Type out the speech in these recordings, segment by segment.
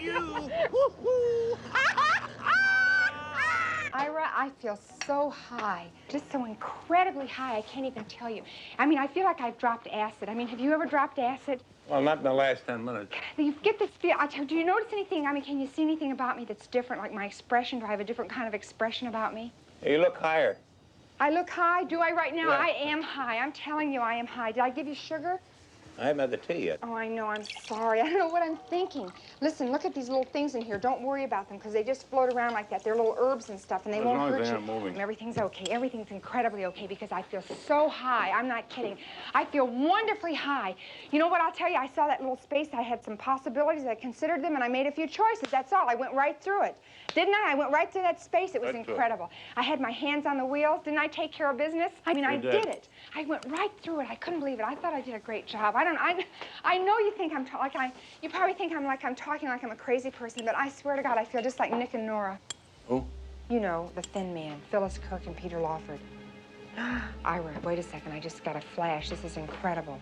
you. Woo-hoo. Ira, I feel so high, just so incredibly high, I can't even tell you. I mean, I feel like I've dropped acid. I mean, have you ever dropped acid? Well, not in the last 10 minutes. You get this feel, do you notice anything, I mean, can you see anything about me that's different, like my expression? Do I have a different kind of expression about me? Hey, you look higher. I look high? Do I right now? Yeah. I am high. I'm telling you, I am high. Did I give you sugar? I haven't had the tea yet. Oh, I know. I'm sorry. I don't know what I'm thinking. Listen, look at these little things in here. Don't worry about them, because they just float around like that. They're little herbs and stuff, and they won't hurt you. As long as they aren't moving. And everything's okay. Everything's incredibly okay, because I feel so high. I'm not kidding. I feel wonderfully high. You know what? I'll tell you, I saw that little space. I had some possibilities. I considered them, and I made a few choices. That's all. I went right through it. Didn't I? I went right through that space. It was incredible. I had my hands on the wheels. Didn't I take care of business? I mean, I did it. I went right through it. I couldn't believe it. I thought I did a great job. I know you think you probably think I'm talking like I'm a crazy person, but I swear to God, I feel just like Nick and Nora. Who? You know, the thin man, Phyllis Cook and Peter Lawford. Ira, wait a second, I just got a flash. This is incredible.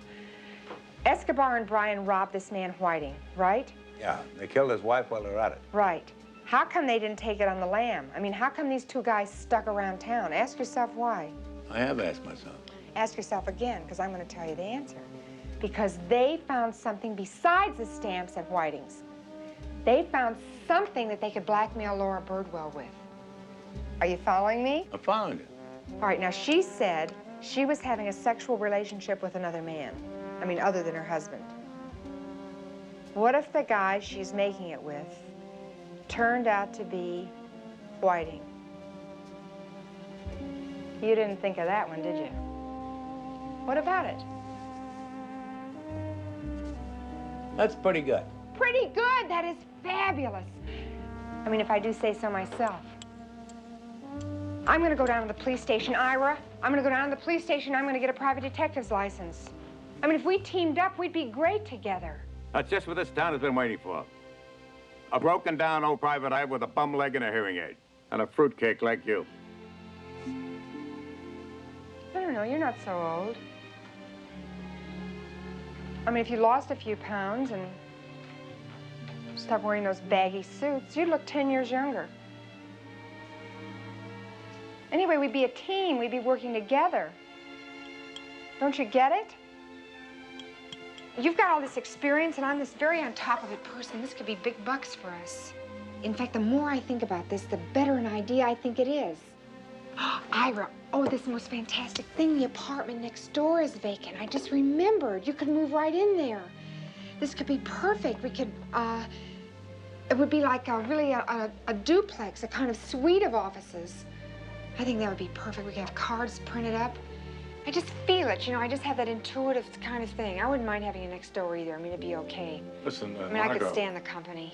Escobar and Brian robbed this man Whiting, right? Yeah, they killed his wife while they were at it. Right. How come they didn't take it on the lam? I mean, how come these two guys stuck around town? Ask yourself why. I have asked myself. Ask yourself again, because I'm going to tell you the answer. Because they found something besides the stamps at Whiting's. They found something that they could blackmail Laura Birdwell with. Are you following me? I'm following it. All right, now she said she was having a sexual relationship with another man. I mean, other than her husband. What if the guy she's making it with turned out to be Whiting? You didn't think of that one, did you? What about it? That's pretty good. Pretty good. That is fabulous. I mean, if I do say so myself. I'm going to go down to the police station, Ira. I'm going to go down to the police station. I'm going to get a private detective's license. I mean, if we teamed up, we'd be great together. That's just what this town has been waiting for. A broken down old private eye with a bum leg and a hearing aid. And a fruitcake like you. I don't know. You're not so old. I mean, if you lost a few pounds and stopped wearing those baggy suits, you'd look 10 years younger. Anyway, we'd be a team. We'd be working together. Don't you get it? You've got all this experience, and I'm this very on top of it person. This could be big bucks for us. In fact, the more I think about this, the better an idea I think it is. Ira, oh, this is the most fantastic thing. The apartment next door is vacant. I just remembered. You could move right in there. This could be perfect. We could, it would be like a duplex, a kind of suite of offices. I think that would be perfect. We could have cards printed up. I just feel it, you know, I just have that intuitive kind of thing. I wouldn't mind having you next door either. I mean, it'd be okay. Listen, I mean, I could stand the company.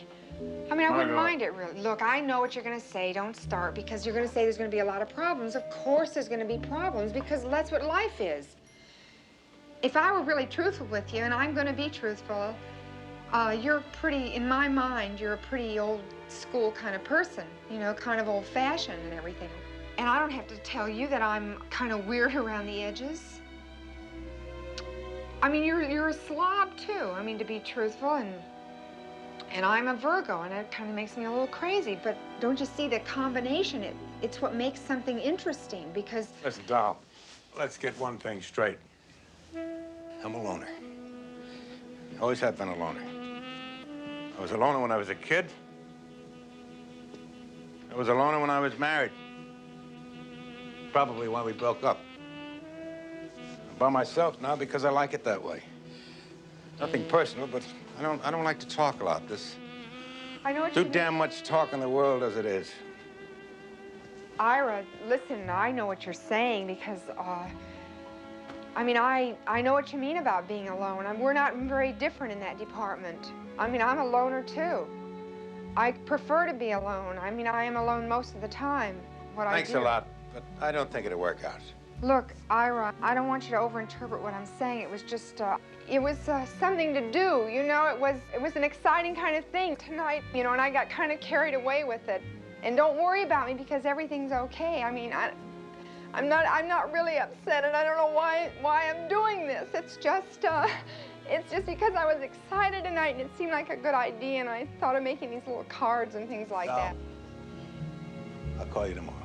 I mean, I wouldn't mind it, really. Look, I know what you're going to say. Don't start, because you're going to say there's going to be a lot of problems. Of course there's going to be problems, because that's what life is. If I were really truthful with you, and I'm going to be truthful, you're pretty, in my mind, you're a pretty old school kind of person, you know, kind of old fashioned and everything. And I don't have to tell you that I'm kind of weird around the edges. I mean, you're a slob, too. I mean, to be truthful, and I'm a Virgo, and it kind of makes me a little crazy. But don't you see the combination? It's what makes something interesting, because... Listen, doll, let's get one thing straight. I'm a loner. I always have been a loner. I was a loner when I was a kid. I was a loner when I was married. Probably why we broke up. I'm by myself now because I like it that way. Nothing personal, but I don't like to talk a lot. There's too damn much talk in the world as it is. Ira, listen, I know what you're saying, because, I mean, I know what you mean about being alone. We're not very different in that department. I mean, I'm a loner, too. I prefer to be alone. I mean, I am alone most of the time. Thanks a lot, but I don't think it'll work out. Look, Ira, I don't want you to overinterpret what I'm saying. It was just, something to do, you know? It was an exciting kind of thing tonight, you know, and I got kind of carried away with it. And don't worry about me, because everything's okay. I mean, I'm not really upset, and I don't know why I'm doing this. It's just, It's just because I was excited tonight and it seemed like a good idea and I thought of making these little cards and things like that. I'll call you tomorrow.